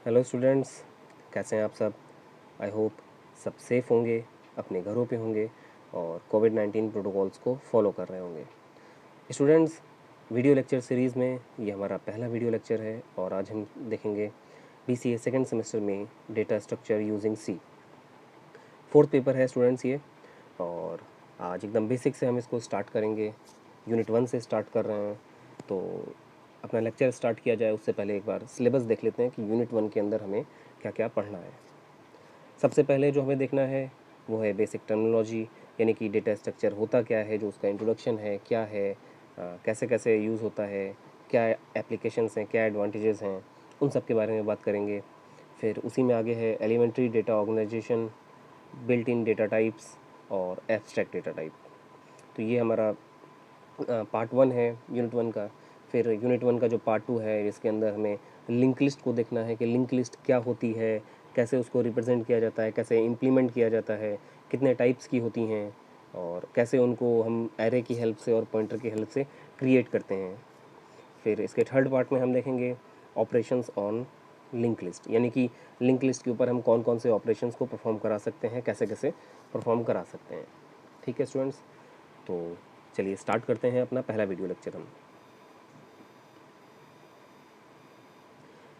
Hello students, कैसे हैं आप सब। आई होप सब सेफ़ होंगे, अपने घरों पे होंगे और कोविड-19 प्रोटोकॉल्स को फॉलो कर रहे होंगे। स्टूडेंट्स, वीडियो लेक्चर सीरीज़ में ये हमारा पहला वीडियो लेक्चर है और आज हम देखेंगे बीसीए सेकंड सेमेस्टर में data structure using C. Fourth paper है स्टूडेंट्स ये, और आज एकदम बेसिक से हम इसको स्टार्ट करेंगे। यूनिट 1 से स्टार्ट कर रहे हैं। तो अपना लेक्चर स्टार्ट किया जाए उससे पहले एक बार सिलेबस देख लेते हैं कि यूनिट 1 के अंदर हमें क्या क्या पढ़ना है। सबसे पहले जो हमें देखना है वो है बेसिक टर्मिनोलॉजी, यानी कि डेटा स्ट्रक्चर होता क्या है, जो उसका इंट्रोडक्शन है, क्या है, कैसे कैसे यूज़ होता है, क्या एप्लीकेशंस हैं, क्या एडवांटेजेस हैं, उन सब के बारे में बात करेंगे। फिर उसी में आगे है elementary data organization, built in data types और एब्स्ट्रैक्ट डेटा टाइप। तो ये हमारा पार्ट 1 है यूनिट 1 का। फिर यूनिट 1 का जो पार्ट 2 है, इसके अंदर हमें लिंक लिस्ट को देखना है कि लिंक लिस्ट क्या होती है, कैसे उसको रिप्रेजेंट किया जाता है, कैसे इम्प्लीमेंट किया जाता है, कितने टाइप्स की होती हैं और कैसे उनको हम एरे की हेल्प से और पॉइंटर की हेल्प से क्रिएट करते हैं। फिर इसके थर्ड पार्ट में हम देखेंगे ऑपरेशंस ऑन लिंक लिस्ट, यानी कि लिंक लिस्ट के ऊपर हम कौन कौन से ऑपरेशंस को परफॉर्म करा सकते हैं, कैसे कैसे परफॉर्म करा सकते हैं। ठीक है स्टूडेंट्स, तो चलिए स्टार्ट करते हैं अपना पहला वीडियो लेक्चर हम।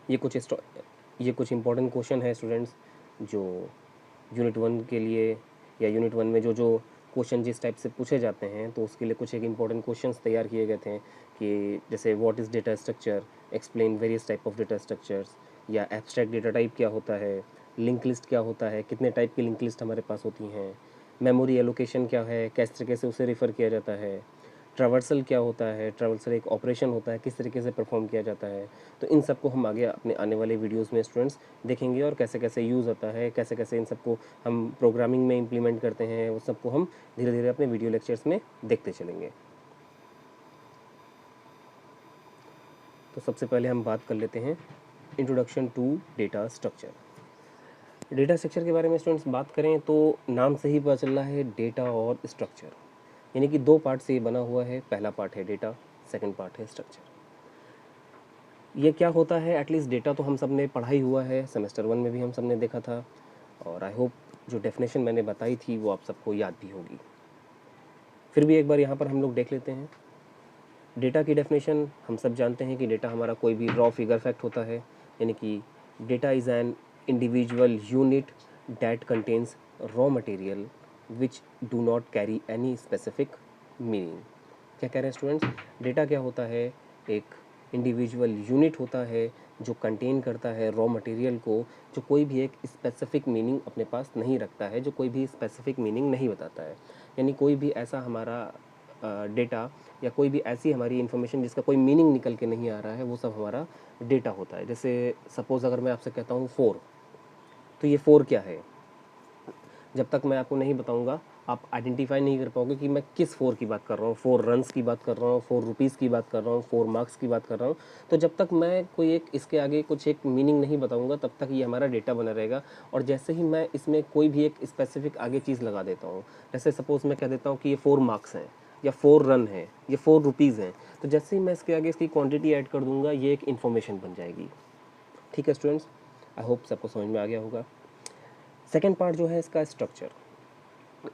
ये कुछ ये कुछ इंपॉर्टेंट क्वेश्चन है स्टूडेंट्स, जो यूनिट 1 के लिए या यूनिट 1 में जो जो क्वेश्चन जिस टाइप से पूछे जाते हैं, तो उसके लिए कुछ एक इंपॉर्टेंट क्वेश्चंस तैयार किए गए थे कि जैसे what is data structure, explain various type of data structures, या एब्स्ट्रैक्ट डेटा टाइप क्या होता है, लिंक लिस्ट क्या होता है, कितने टाइप की लिंक लिस्ट हमारे पास होती हैं, मेमोरी एलोकेशन क्या है, किस तरीके से उसे रेफ़र किया जाता है, ट्रैवर्सल क्या होता है, ट्रैवर्सल एक ऑपरेशन होता है, किस तरीके से परफॉर्म किया जाता है। तो इन सबको हम आगे अपने आने वाले वीडियोस में स्टूडेंट्स देखेंगे, और कैसे कैसे यूज़ होता है, कैसे कैसे इन सबको हम प्रोग्रामिंग में इम्प्लीमेंट करते हैं, उस सबको हम धीरे धीरे अपने वीडियो लेक्चर्स में देखते चलेंगे। तो सबसे पहले हम बात कर लेते हैं introduction to data structure. Data structure के बारे में स्टूडेंट्स बात करें तो नाम से ही पता चल रहा है डेटा और स्ट्रक्चर, यानी कि दो पार्ट से ये बना हुआ है। पहला पार्ट है डेटा, सेकंड पार्ट है स्ट्रक्चर। ये क्या होता है, एटलीस्ट डेटा तो हम सब ने पढ़ा ही हुआ है, सेमेस्टर 1 में भी हम सब ने देखा था, और आई होप जो डेफिनेशन मैंने बताई थी वो आप सबको याद भी होगी। फिर भी एक बार यहाँ पर हम लोग देख लेते हैं। डेटा की डेफिनेशन हम सब जानते हैं कि डेटा हमारा कोई भी रॉ फिगर फैक्ट होता है, यानी कि data is an individual unit that contains raw material which do not carry any specific meaning. क्या कह रहे हैं स्टूडेंट्स, डेटा क्या होता है, एक इंडिविजुअल यूनिट होता है जो कंटेन करता है रॉ मटेरियल को, जो कोई भी एक स्पेसिफिक मीनिंग अपने पास नहीं रखता है, जो कोई भी स्पेसिफिक मीनिंग नहीं बताता है। यानी कोई भी ऐसा हमारा डेटा या कोई भी ऐसी हमारी इन्फॉर्मेशन जिसका कोई मीनिंग निकल के नहीं आ रहा है, वो सब हमारा डेटा होता है। जैसे सपोज़ अगर मैं आपसे कहता हूँ 4, तो ये 4 क्या है, जब तक मैं आपको नहीं बताऊंगा आप आइडेंटिफाई नहीं कर पाओगे कि मैं किस 4 की बात कर रहा हूँ। 4 रन्स की बात कर रहा हूँ, 4 रुपीज़ की बात कर रहा हूँ, 4 मार्क्स की बात कर रहा हूँ। तो जब तक मैं कोई एक इसके आगे कुछ एक मीनिंग नहीं बताऊंगा, तब तक ये हमारा डेटा बना रहेगा। और जैसे ही मैं इसमें कोई भी एक स्पेसिफिक आगे चीज़ लगा देता हूँ, जैसे सपोज़ मैं कह देता हूँ कि ये 4 मार्क्स हैं, या 4 रन है, ये 4 रुपीज़ हैं, तो जैसे ही मैं इसके आगे इसकी क्वान्टिटी ऐड कर दूंगा, ये एक इन्फॉर्मेशन बन जाएगी। ठीक है स्टूडेंट्स, आई होप सबको समझ में आ गया होगा। सेकेंड पार्ट जो है इसका स्ट्रक्चर।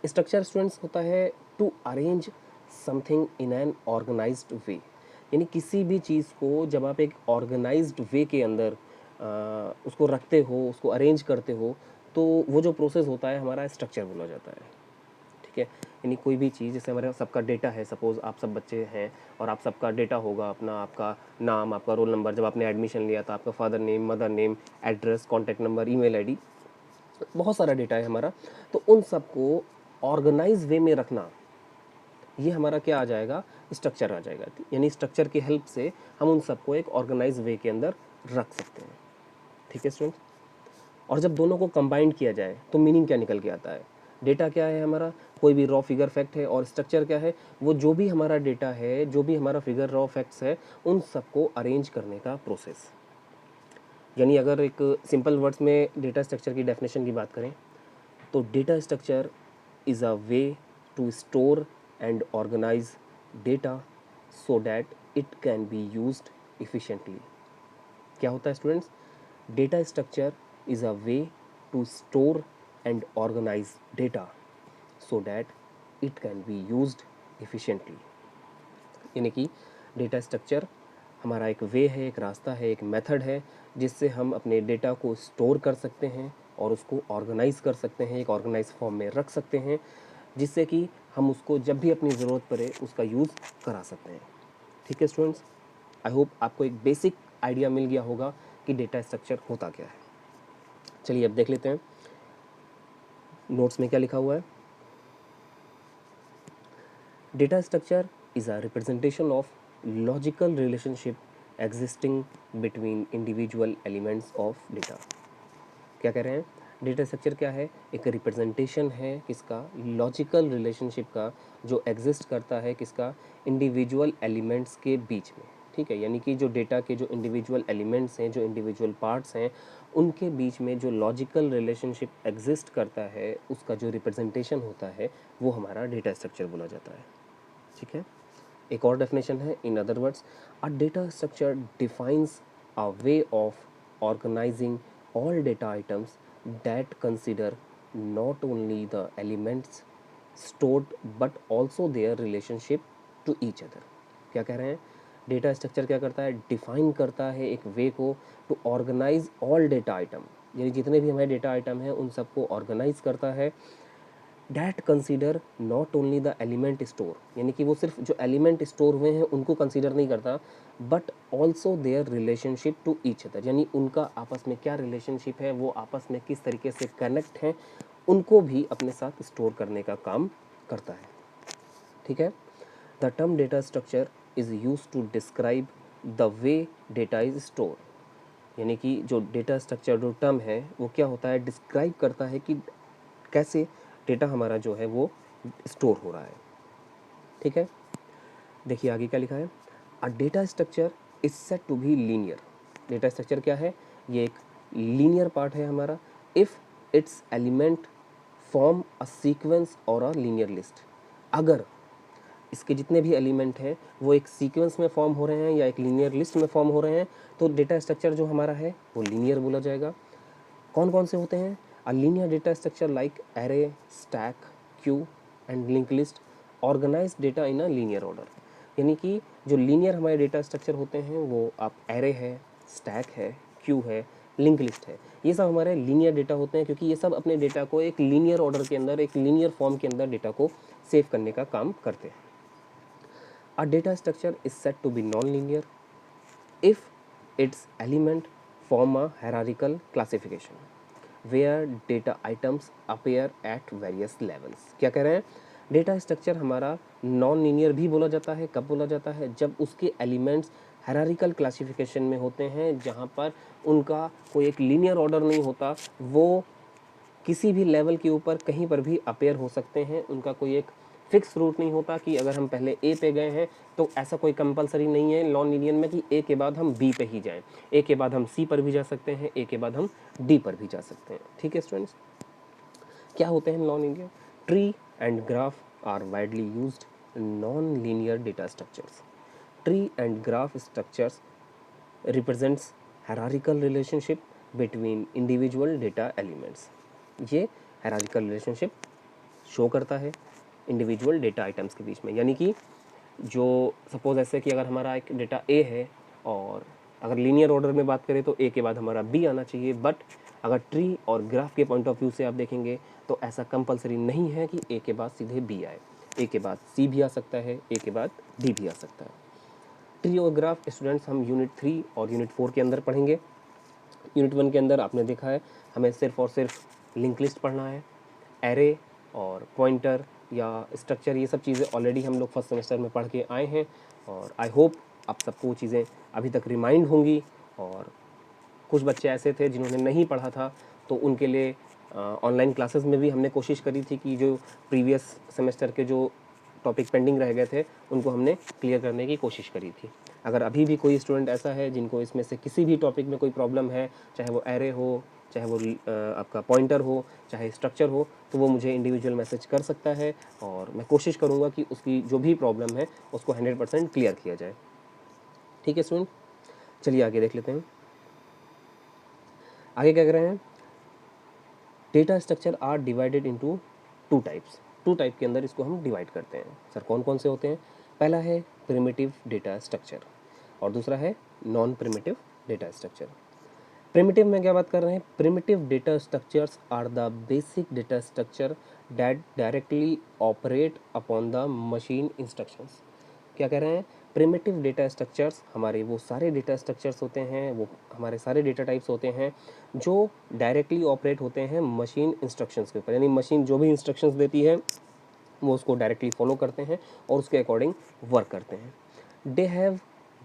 स्ट्रक्चर स्टूडेंट्स होता है to arrange something in an organized way, यानी किसी भी चीज़ को जब आप एक ऑर्गेनाइज्ड वे के अंदर उसको रखते हो, उसको अरेंज करते हो, तो वो जो प्रोसेस होता है हमारा स्ट्रक्चर बोला जाता है। ठीक है, यानी कोई भी चीज़, जैसे हमारे सबका डेटा है, सपोज़ आप सब बच्चे हैं और आप सबका डेटा होगा अपना, आपका नाम, आपका रोल नंबर, जब आपने एडमिशन लिया था आपका father name, mother name, address, contact number, email ID, बहुत सारा डेटा है हमारा। तो उन सबको ऑर्गेनाइज वे में रखना, ये हमारा क्या आ जाएगा, स्ट्रक्चर आ जाएगा। यानी स्ट्रक्चर की हेल्प से हम उन सबको एक ऑर्गेनाइज वे के अंदर रख सकते हैं। ठीक है स्टूडेंट, और जब दोनों को कंबाइंड किया जाए तो मीनिंग क्या निकल के आता है, डेटा क्या है हमारा, कोई भी रॉ फिगर फैक्ट है, और स्ट्रक्चर क्या है, वो जो भी हमारा डेटा है, जो भी हमारा फिगर रॉ फैक्ट्स है, उन सबको अरेंज करने का प्रोसेस। यानी अगर एक सिंपल वर्ड्स में डेटा स्ट्रक्चर की डेफिनेशन की बात करें, तो data structure is a way to store and organize data so that it can be used efficiently। क्या होता है students, data structure is a way to store and organize data so that it can be used efficiently. यानी कि data structure हमारा एक वे है, एक रास्ता है, एक मेथड है जिससे हम अपने डेटा को स्टोर कर सकते हैं और उसको ऑर्गेनाइज कर सकते हैं, एक ऑर्गेनाइज फॉर्म में रख सकते हैं, जिससे कि हम उसको जब भी अपनी ज़रूरत पड़े उसका यूज़ करा सकते हैं। ठीक है स्टूडेंट्स, आई होप आपको एक बेसिक आइडिया मिल गया होगा कि डेटा स्ट्रक्चर होता क्या है। चलिए अब देख लेते हैं नोट्स में क्या लिखा हुआ है। Data structure is a representation of logical relationship existing between individual elements of data। क्या कह रहे हैं? डेटा स्ट्रक्चर क्या है? एक रिप्रेजेंटेशन है किसका? लॉजिकल रिलेशनशिप का, जो एग्जिस्ट करता है किसका? इंडिविजुअल एलिमेंट्स के बीच में। ठीक है, यानी कि जो डेटा के जो इंडिविजुअल एलिमेंट्स हैं, जो इंडिविजुअल पार्ट्स हैं, उनके बीच में जो लॉजिकल रिलेशनशिप एग्जिस्ट करता है, उसका जो रिप्रेजेंटेशन होता है वो हमारा डेटा स्ट्रक्चर बोला जाता है। ठीक है, एक और डेफिनेशन है, in other words a data structure defines a way of organizing all data items that consider not only the elements stored but also their relationship to each other। क्या कह रहे हैं? डेटा स्ट्रक्चर क्या करता है? Define करता है एक वे को to organize all data item, यानी जितने भी हमारे डेटा आइटम हैं उन सबको ऑर्गेनाइज करता है। That consider not only the element store, यानी कि वो सिर्फ जो एलिमेंट स्टोर हुए हैं उनको कंसीडर नहीं करता, but also their relationship to each other, यानी उनका आपस में क्या रिलेशनशिप है, वो आपस में किस तरीके से कनेक्ट हैं, उनको भी अपने साथ स्टोर करने का काम करता है। ठीक है, the term data structure is use to describe the way data is store, यानी कि जो डेटा स्ट्रक्चर जो टर्म है वो क्या होता है? डिस्क्राइब करता है कि कैसे डेटा हमारा जो है वो स्टोर हो रहा है। ठीक है, देखिए आगे क्या लिखा है। A data structure is set to be linear. Data structure क्या है? ये एक लीनियर पार्ट है हमारा। If its element form a sequence और अ लीनियर लिस्ट, अगर इसके जितने भी एलिमेंट हैं वो एक सीक्वेंस में फॉर्म हो रहे हैं या एक लीनियर लिस्ट में फॉर्म हो रहे हैं, तो डेटा स्ट्रक्चर जो हमारा है वो लीनियर बोला जाएगा। कौन कौन से होते हैं? A linear data structure like array, stack, queue and link list organize data in a linear order, यानी कि जो लीनियर हमारे डेटा स्ट्रक्चर होते हैं वो आप एरे है, स्टैक है, क्यू है, लिंक लिस्ट है, ये सब हमारे लीनियर डेटा होते हैं, क्योंकि ये सब अपने डेटा को एक लीनियर ऑर्डर के अंदर, एक लीनियर फॉर्म के अंदर डेटा को सेव करने का काम करते हैं। A data structure is set to be non linear if its element form a hierarchical classification where data items appear at various levels। क्या कह रहे हैं? डेटा स्ट्रक्चर हमारा नॉन लीनियर भी बोला जाता है। कब बोला जाता है? जब उसके एलिमेंट्स हायरार्किकल क्लासिफिकेशन में होते हैं, जहाँ पर उनका कोई एक लीनियर ऑर्डर नहीं होता, वो किसी भी लेवल के ऊपर कहीं पर भी अपेयर हो सकते हैं। उनका कोई एक फिक्स रूट नहीं होता कि अगर हम पहले ए पे गए हैं तो ऐसा कोई कंपलसरी नहीं है नॉन लीनियर में कि ए के बाद हम बी पे ही जाएं, ए के बाद हम सी पर भी जा सकते हैं, ए के बाद हम डी पर भी जा सकते हैं। ठीक है स्टूडेंट्स, क्या होते हैं non linear? Tree and graph are widely used non linear data structures. Tree and graph structures represents hierarchical relationship between individual data elements. ये हायरार्किकल रिलेशनशिप शो करता है इंडिविजुअल डेटा आइटम्स के बीच में, यानी कि जो सपोज ऐसे कि अगर हमारा एक डेटा ए है और अगर लीनियर ऑर्डर में बात करें तो ए के बाद हमारा बी आना चाहिए, बट अगर ट्री और ग्राफ के पॉइंट ऑफ व्यू से आप देखेंगे तो ऐसा कंपलसरी नहीं है कि ए के बाद सीधे बी आए, ए के बाद सी भी आ सकता है, ए के बाद डी भी आ सकता है। ट्री और ग्राफ स्टूडेंट्स हम यूनिट 3 और यूनिट 4 के अंदर पढ़ेंगे। यूनिट 1 के अंदर आपने देखा है हमें सिर्फ और सिर्फ लिंक लिस्ट पढ़ना है, एरे और पॉइंटर या स्ट्रक्चर, ये सब चीज़ें ऑलरेडी हम लोग फर्स्ट सेमेस्टर में पढ़ के आए हैं और आई होप आप सबको वो चीज़ें अभी तक रिमाइंड होंगी। और कुछ बच्चे ऐसे थे जिन्होंने नहीं पढ़ा था, तो उनके लिए ऑनलाइन क्लासेस में भी हमने कोशिश करी थी कि जो प्रीवियस सेमेस्टर के जो टॉपिक पेंडिंग रह गए थे उनको हमने क्लियर करने की कोशिश करी थी। अगर अभी भी कोई स्टूडेंट ऐसा है जिनको इसमें से किसी भी टॉपिक में कोई प्रॉब्लम है, चाहे वो एरे हो, चाहे वो आपका पॉइंटर हो, चाहे स्ट्रक्चर हो, तो वो मुझे इंडिविजुअल मैसेज कर सकता है और मैं कोशिश करूँगा कि उसकी जो भी प्रॉब्लम है उसको 100% क्लियर किया जाए। ठीक है स्टूडेंट, चलिए आगे देख लेते हैं। आगे क्या कर रहे हैं, data structure are divided into two types. Two type के अंदर इसको हम डिवाइड करते हैं। सर कौन कौन से होते हैं? पहला है प्रिमिटिव डेटा स्ट्रक्चर और दूसरा है non primitive data structure. Primitive में क्या बात कर रहे हैं? Primitive data structures are the basic data structure that directly operate upon the machine instructions. क्या कह रहे हैं? प्रिमिटिव डेटा स्ट्रक्चर्स हमारे वो सारे डेटा स्ट्रक्चर्स होते हैं, वो हमारे सारे डेटा टाइप्स होते हैं जो डायरेक्टली ऑपरेट होते हैं मशीन इंस्ट्रक्शंस के ऊपर, यानी मशीन जो भी इंस्ट्रक्शंस देती है वो उसको डायरेक्टली फॉलो करते हैं और उसके अकॉर्डिंग वर्क करते हैं। They have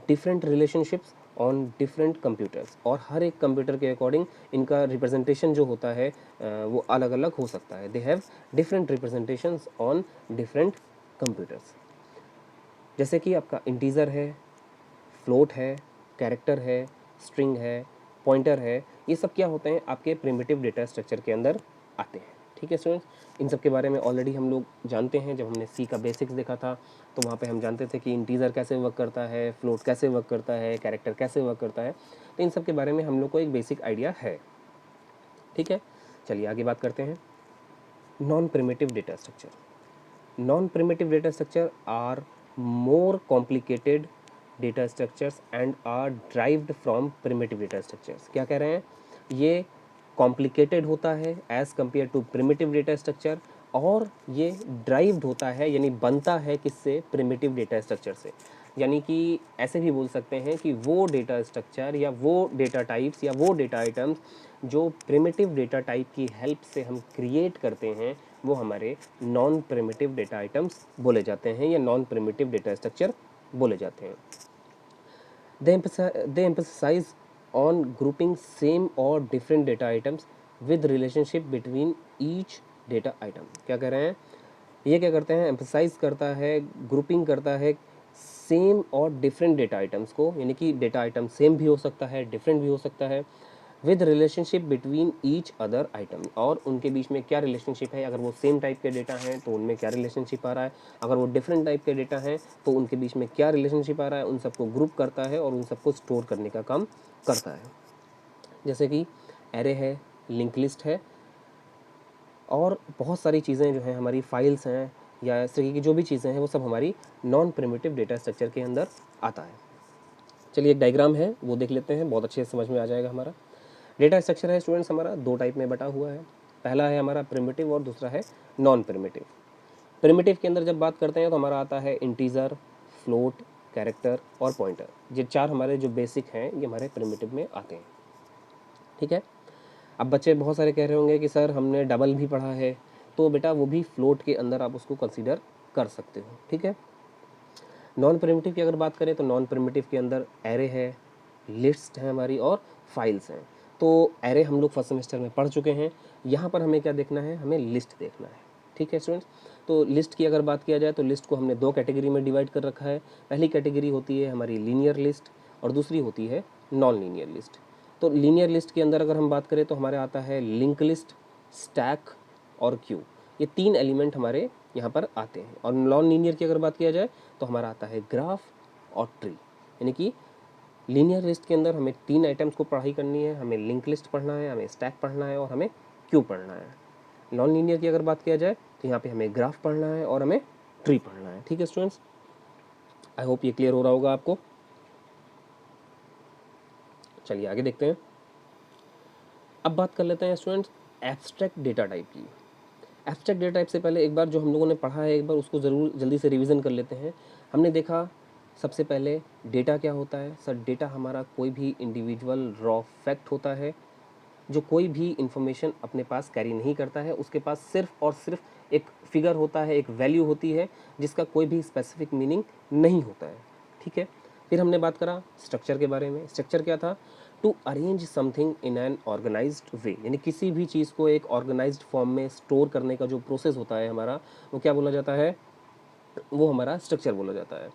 different relationships on different computers, और हर एक कंप्यूटर के अकॉर्डिंग इनका रिप्रेजेंटेशन जो होता है वो अलग अलग हो सकता है। They have different representations on different computers. जैसे कि आपका इंटीजर है, फ्लोट है, कैरेक्टर है, स्ट्रिंग है, पॉइंटर है, ये सब क्या होते हैं? आपके प्रिमिटिव डेटा स्ट्रक्चर के अंदर आते हैं। ठीक है स्टूडेंट्स, इन सब के बारे में ऑलरेडी हम लोग जानते हैं। जब हमने सी का बेसिक्स देखा था तो वहाँ पे हम जानते थे कि इंटीजर कैसे वर्क करता है, फ्लोट कैसे वर्क करता है, कैरेक्टर कैसे वर्क करता है। तो इन सब के बारे में हम लोग को एक बेसिक आइडिया है। ठीक है, चलिए आगे बात करते हैं। Non primitive data structure. Non primitive data structure are more complicated data structures and are derived from primitive data structures। क्या कह रहे हैं? ये complicated होता है as compared to primitive data structure, और ये derived होता है यानी बनता है किससे? primitive data structure से। यानी कि ऐसे भी बोल सकते हैं कि वो डेटा स्ट्रक्चर या वो डेटा टाइप्स या वो डेटा आइटम्स जो प्रिमिटिव डेटा टाइप की हेल्प से हम क्रिएट करते हैं वो हमारे नॉन प्रिमिटिव डेटा आइटम्स बोले जाते हैं या नॉन प्रिमिटिव डेटा स्ट्रक्चर बोले जाते हैं। They emphasize on grouping same or different data items with relationship between each data item। क्या कह रहे हैं? ये क्या करते हैं? एम्फसाइज करता है, ग्रुपिंग करता है सेम और डिफरेंट डेटा आइटम्स को, यानी कि डेटा आइटम सेम भी हो सकता है, डिफरेंट भी हो सकता है, with relationship between each other item, और उनके बीच में क्या रिलेशनशिप है। अगर वो सेम टाइप के डेटा हैं तो उनमें क्या रिलेशनशिप आ रहा है, अगर वो डिफरेंट टाइप के डेटा हैं तो उनके बीच में क्या रिलेशनशिप आ रहा है। उन सबको ग्रुप करता है और उन सबको स्टोर करने का काम करता है। जैसे कि एरे है, लिंक लिस्ट है, और बहुत सारी चीज़ें जो हैं हमारी फाइल्स हैं या इस तरीके की जो भी चीज़ें हैं वो सब हमारी नॉन प्रिमिटिव डेटा स्ट्रक्चर के अंदर आता है। चलिए एक डायग्राम है वो देख लेते हैं, बहुत अच्छे से समझ में आ जाएगा। हमारा डेटा स्ट्रक्चर है स्टूडेंट्स हमारा दो टाइप में बटा हुआ है। पहला है हमारा प्रिमिटिव और दूसरा है नॉन प्रिमिटिव। प्रिमिटिव के अंदर जब बात करते हैं तो हमारा आता है इंटीजर, फ्लोट, कैरेक्टर और पॉइंटर। ये चार हमारे जो बेसिक हैं ये हमारे प्रिमिटिव में आते हैं। ठीक है, अब बच्चे बहुत सारे कह रहे होंगे कि सर हमने डबल भी पढ़ा है, तो बेटा वो भी फ्लोट के अंदर आप उसको कंसीडर कर सकते हो। ठीक है, नॉन प्रिमिटिव की अगर बात करें तो नॉन प्रिमिटिव के अंदर एरे है, लिस्ट है हमारी, और फाइल्स हैं। तो एरे हम लोग फर्स्ट सेमेस्टर में पढ़ चुके हैं। यहाँ पर हमें क्या देखना है? हमें लिस्ट देखना है। ठीक है स्टूडेंट्स, तो लिस्ट की अगर बात किया जाए तो लिस्ट को हमने दो कैटेगरी में डिवाइड कर रखा है। पहली कैटेगरी होती है हमारी लीनियर लिस्ट और दूसरी होती है नॉन लीनियर लिस्ट। तो लीनियर लिस्ट के अंदर अगर हम बात करें तो हमारे आता है लिंक लिस्ट, स्टैक और क्यू। ये तीन एलिमेंट हमारे यहाँ पर आते हैं। और नॉन लीनियर की अगर बात किया जाए तो हमारा आता है ग्राफ और ट्री। यानी कि लीनियर लिस्ट के अंदर हमें तीन आइटम्स को पढ़ाई करनी है, हमें लिंक लिस्ट पढ़ना है, हमें स्टैक पढ़ना है और हमें क्यू पढ़ना है। नॉन लीनियर की अगर बात किया जाए तो यहाँ पे हमें ग्राफ पढ़ना है और हमें ट्री पढ़ना है। ठीक है स्टूडेंट्स, आई होप ये क्लियर हो रहा होगा आपको। चलिए आगे देखते हैं। अब बात कर लेते हैं स्टूडेंट्स एब्स्ट्रैक्ट डेटा टाइप की। एब्स्ट्रैक्ट डेटा टाइप से पहले एक बार जो हम लोगों ने पढ़ा है एक बार उसको ज़रूर जल्दी से रिवीजन कर लेते हैं। हमने देखा सबसे पहले डेटा क्या होता है। सर डेटा हमारा कोई भी इंडिविजुअल रॉ फैक्ट होता है जो कोई भी इंफॉर्मेशन अपने पास कैरी नहीं करता है। उसके पास सिर्फ और सिर्फ एक फिगर होता है, एक वैल्यू होती है जिसका कोई भी स्पेसिफिक मीनिंग नहीं होता है। ठीक है, फिर हमने बात करा स्ट्रक्चर के बारे में। स्ट्रक्चर क्या था? To arrange something in an organized way, यानी किसी भी चीज़ को एक ऑर्गेनाइज्ड फॉर्म में स्टोर करने का जो प्रोसेस होता है हमारा वो क्या बोला जाता है? वो हमारा स्ट्रक्चर बोला जाता है।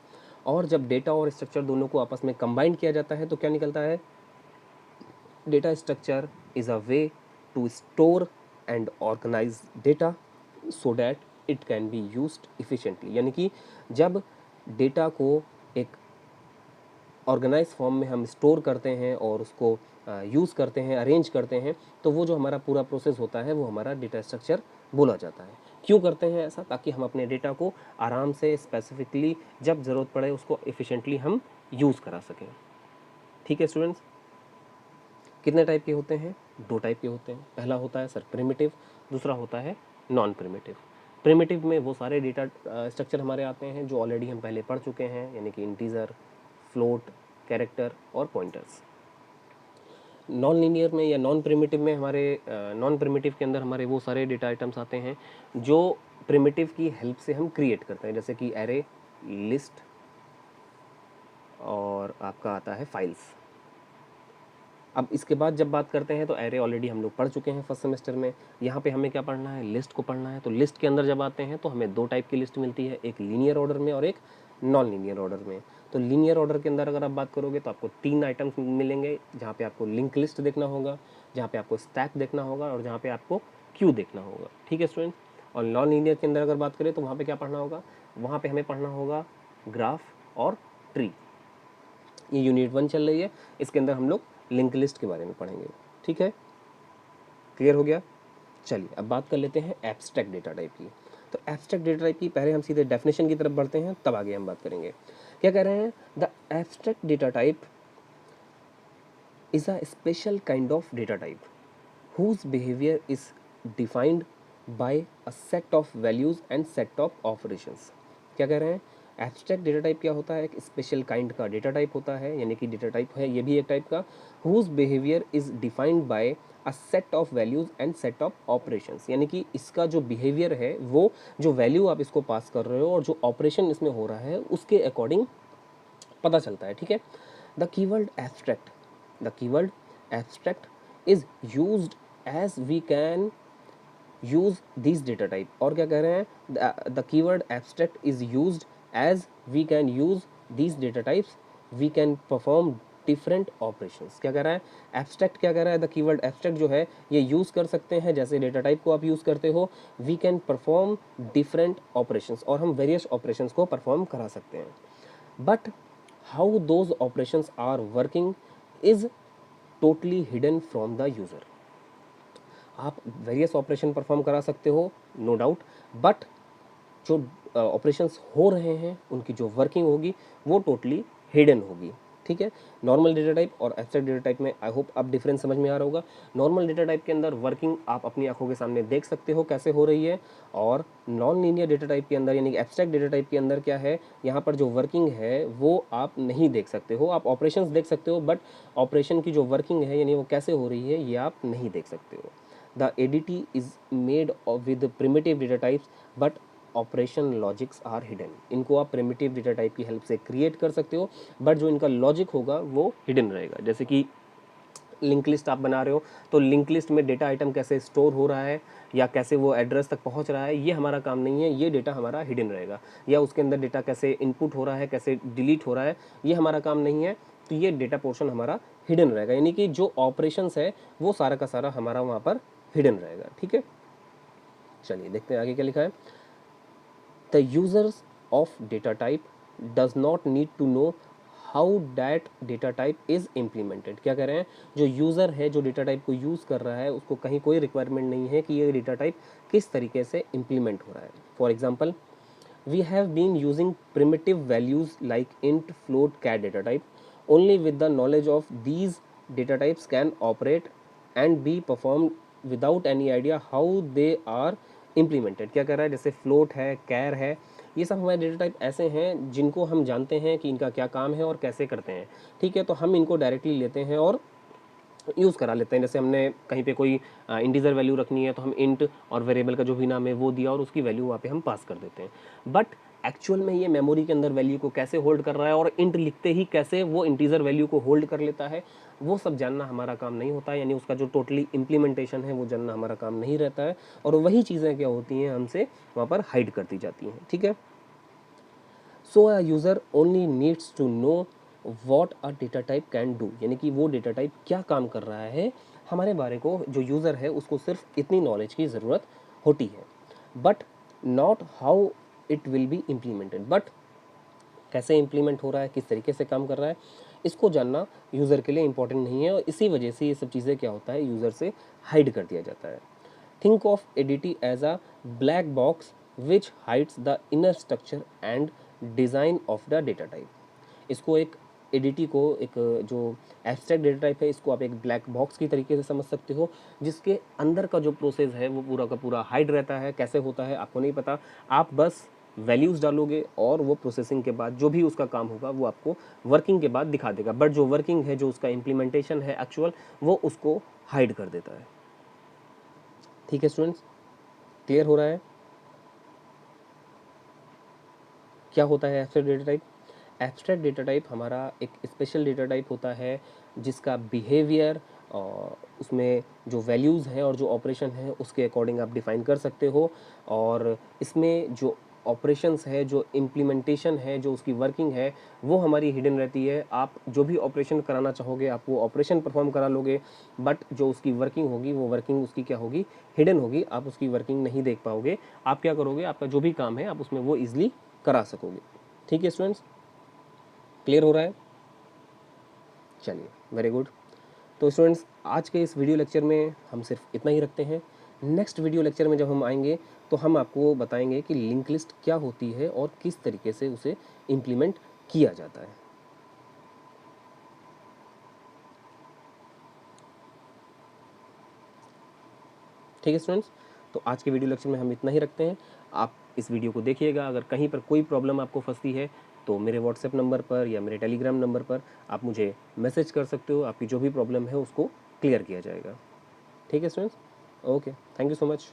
और जब डेटा और स्ट्रक्चर दोनों को आपस में कंबाइन किया जाता है तो क्या निकलता है? Data structure is a way to store and organize data so that it can be used efficiently. यानी कि जब डेटा को एक ऑर्गेनाइज फॉर्म में हम स्टोर करते हैं और उसको यूज़ करते हैं, अरेंज करते हैं, तो वो जो हमारा पूरा प्रोसेस होता है वो हमारा डेटा स्ट्रक्चर बोला जाता है। क्यों करते हैं ऐसा? ताकि हम अपने डेटा को आराम से स्पेसिफिकली जब ज़रूरत पड़े उसको एफिशिएंटली हम यूज़ करा सकें। ठीक है स्टूडेंट्स, कितने टाइप के होते हैं? 2 टाइप के होते हैं। पहला होता है सर प्रिमिटिव, दूसरा होता है नॉन प्रिमिटिव। प्रिमिटिव में वो सारे डेटा स्ट्रक्चर हमारे आते हैं जो ऑलरेडी हम पहले पढ़ चुके हैं, यानी कि इंटीजर, फ्लोट, कैरेक्टर और पॉइंटर्स। नॉन लीनियर में या नॉन प्रिमिटिव में नॉन प्रिमिटिव के अंदर हमारे वो सारे डेटा आइटम्स आते हैं जो प्रिमिटिव की हेल्प से हम क्रिएट करते हैं, जैसे कि एरे, लिस्ट और आपका आता है फाइल्स। अब इसके बाद जब बात करते हैं तो एरे ऑलरेडी हम लोग पढ़ चुके हैं फर्स्ट सेमेस्टर में। यहाँ पे हमें क्या पढ़ना है? लिस्ट को पढ़ना है। तो लिस्ट के अंदर जब आते हैं तो हमें 2 टाइप की लिस्ट मिलती है, एक लीनियर ऑर्डर में और एक नॉन लीनियर ऑर्डर में। तो लीनियर ऑर्डर के अंदर अगर आप बात करोगे तो आपको 3 आइटम्स मिलेंगे, जहाँ पे आपको लिंक लिस्ट देखना होगा, जहाँ पे आपको स्टैक देखना होगा और जहाँ पे आपको क्यू देखना होगा। ठीक है स्टूडेंट्स। और नॉन लीनियर के अंदर अगर बात करें तो वहाँ पे क्या पढ़ना होगा? वहाँ पे हमें पढ़ना होगा ग्राफ और ट्री। ये यूनिट 1 चल रही है, इसके अंदर हम लोग लिंक लिस्ट के बारे में पढ़ेंगे। ठीक है, क्लियर हो गया? चलिए अब बात कर लेते हैं एब्स्ट्रैक्ट डेटा टाइप की। तो एब्स्ट्रैक्ट डेटा टाइप की पहले हम सीधे डेफिनेशन की तरफ बढ़ते हैं, तब आगे हम बात करेंगे। क्या कह रहे हैं? The abstract data type is a special kind of data type whose behavior is defined by a set of values and set of operations। क्या कह रहे हैं? एब्स्ट्रैक्ट डेटा टाइप क्या होता है? एक स्पेशल काइंड का डेटा टाइप होता है, यानी कि डेटा टाइप है ये भी एक टाइप का, whose behavior is defined by a set of values and set of operations। यानी कि इसका जो बिहेवियर है वो जो वैल्यू आप इसको पास कर रहे हो और जो ऑपरेशन इसमें हो रहा है उसके अकॉर्डिंग पता चलता है। ठीक है। The keyword abstract, the keyword abstract is used as we can use this data type. और क्या कह रहे हैं? The keyword abstract is used as we can use this data types, we can perform different operations. क्या कह रहा है? Abstract क्या कह रहा है? द कीवर्ड एब्स्ट्रैक्ट जो है ये यूज़ कर सकते हैं जैसे डेटा टाइप को आप यूज़ करते हो, we can perform different operations, और हम वेरियस ऑपरेशंस को परफॉर्म करा सकते हैं। But how those operations are working is totally hidden from the user. आप वेरियस ऑपरेशन परफॉर्म करा सकते हो, नो डाउट, बट जो ऑपरेशंस हो रहे हैं उनकी जो वर्किंग होगी वो टोटली हिडन होगी। ठीक है। नॉर्मल डेटा टाइप और एब्स्ट्रैक्ट डेटा टाइप में आई होप अब डिफरेंस समझ में आ रहा होगा। नॉर्मल डेटा टाइप के अंदर वर्किंग आप अपनी आंखों के सामने देख सकते हो कैसे हो रही है, और नॉन लीनियर डेटा टाइप के अंदर यानी कि एब्स्ट्रैक्ट डेटा टाइप के अंदर क्या है, यहाँ पर जो वर्किंग है वो आप नहीं देख सकते हो। आप ऑपरेशंस देख सकते हो बट ऑपरेशन की जो वर्किंग है यानी वो कैसे हो रही है ये आप नहीं देख सकते हो। The ADT is made with primitive data types but operation logics are hidden. इनको आप प्रिमिटिव डेटा टाइप की हेल्प से क्रिएट कर सकते हो बट जो इनका लॉजिक होगा वो हिडन रहेगा। जैसे कि लिंक लिस्ट आप बना रहे हो तो लिंक लिस्ट में डेटा आइटम कैसे स्टोर हो रहा है या कैसे वो एड्रेस तक पहुंच रहा है ये हमारा काम नहीं है, ये डेटा हमारा हिडन रहेगा। या उसके अंदर डेटा कैसे इनपुट हो रहा है, कैसे डिलीट हो रहा है, ये हमारा काम नहीं है, तो ये डेटा पोर्शन हमारा हिडन रहेगा। यानी कि जो ऑपरेशंस है वो सारा का सारा हमारा वहाँ पर हिडन रहेगा। ठीक है, चलिए देखते हैं आगे क्या लिखा है। The users of data type does not need to know how that data type is implemented। क्या कह रहे हैं? जो यूज़र है जो डेटा टाइप को यूज़ कर रहा है उसको कहीं कोई रिक्वायरमेंट नहीं है कि ये डेटा टाइप किस तरीके से इम्प्लीमेंट हो रहा है। For example, we have been using primitive values like int, float, char data type. Only with the knowledge of these data types can operate and be performed without any idea how they are implemented। क्या कर रहा है? जैसे float है, char है, ये सब हमारे डेटा टाइप ऐसे हैं जिनको हम जानते हैं कि इनका क्या काम है और कैसे करते हैं। ठीक है, तो हम इनको डायरेक्टली लेते हैं और यूज़ करा लेते हैं। जैसे हमने कहीं पे कोई इंटीजर वैल्यू रखनी है तो हम इंट और वेरिएबल का जो भी नाम है वो दिया और उसकी वैल्यू वहाँ पे हम पास कर देते हैं। बट एक्चुअल में ये मेमोरी के अंदर वैल्यू को कैसे होल्ड कर रहा है और इंट लिखते ही कैसे वो इंटीजर वैल्यू को होल्ड कर लेता है वो सब जानना हमारा काम नहीं होता है। यानी उसका जो टोटली इम्प्लीमेंटेशन है वो जानना हमारा काम नहीं रहता है, और वही चीज़ें क्या होती हैं हमसे वहाँ पर हाइड कर दी जाती हैं। ठीक है। So a user only needs to know what a data type can do. यानी कि वो डेटा टाइप क्या काम कर रहा है हमारे बारे को जो यूज़र है उसको सिर्फ इतनी नॉलेज की ज़रूरत होती है, but not how it will be implemented. But कैसे इम्प्लीमेंट हो रहा है, किस तरीके से काम कर रहा है, इसको जानना यूज़र के लिए इंपॉर्टेंट नहीं है और इसी वजह से ये सब चीज़ें क्या होता है यूज़र से हाइड कर दिया जाता है। Think of ADT as a black box which hides the inner structure and design of the data type. इसको एक एडीटी को एक जो एब्स्ट्रैक्ट डेटा टाइप है इसको आप एक ब्लैक बॉक्स की तरीके से समझ सकते हो, जिसके अंदर का जो प्रोसेस है वो पूरा का पूरा हाइड रहता है। कैसे होता है आपको नहीं पता, आप बस वैल्यूज़ डालोगे और वो प्रोसेसिंग के बाद जो भी उसका काम होगा वो आपको वर्किंग के बाद दिखा देगा, बट जो वर्किंग है, जो उसका इम्प्लीमेंटेशन है एक्चुअल, वो उसको हाइड कर देता है। ठीक है स्टूडेंट्स, क्लियर हो रहा है क्या होता है abstract data type? Abstract data type हमारा एक स्पेशल डेटा टाइप होता है जिसका बिहेवियर और उसमें जो वैल्यूज़ हैं और जो ऑपरेशन है उसके अकॉर्डिंग आप डिफ़ाइन कर सकते हो, और इसमें जो ऑपरेशंस है, जो इम्प्लीमेंटेशन है, जो उसकी वर्किंग है, वो हमारी हिडन रहती है। आप जो भी ऑपरेशन कराना चाहोगे आप वो ऑपरेशन परफॉर्म करा लोगे, बट जो उसकी वर्किंग होगी वो वर्किंग उसकी क्या होगी, हिडन होगी। आप उसकी वर्किंग नहीं देख पाओगे। आप क्या करोगे, आपका जो भी काम है आप उसमें वो ईजिली करा सकोगे। ठीक है स्टूडेंट्स, क्लियर हो रहा है? चलिए, वेरी गुड। तो स्टूडेंट्स, आज के इस वीडियो लेक्चर में हम सिर्फ इतना ही रखते हैं। नेक्स्ट वीडियो लेक्चर में जब हम आएंगे तो हम आपको बताएंगे कि लिंक लिस्ट क्या होती है और किस तरीके से उसे इम्प्लीमेंट किया जाता है। ठीक है स्टूडेंट्स, तो आज के वीडियो लेक्चर में हम इतना ही रखते हैं। आप इस वीडियो को देखिएगा, अगर कहीं पर कोई प्रॉब्लम आपको फंसती है तो मेरे व्हाट्सएप नंबर पर या मेरे टेलीग्राम नंबर पर आप मुझे मैसेज कर सकते हो। आपकी जो भी प्रॉब्लम है उसको क्लियर किया जाएगा। ठीक है students, okay, thank you so much.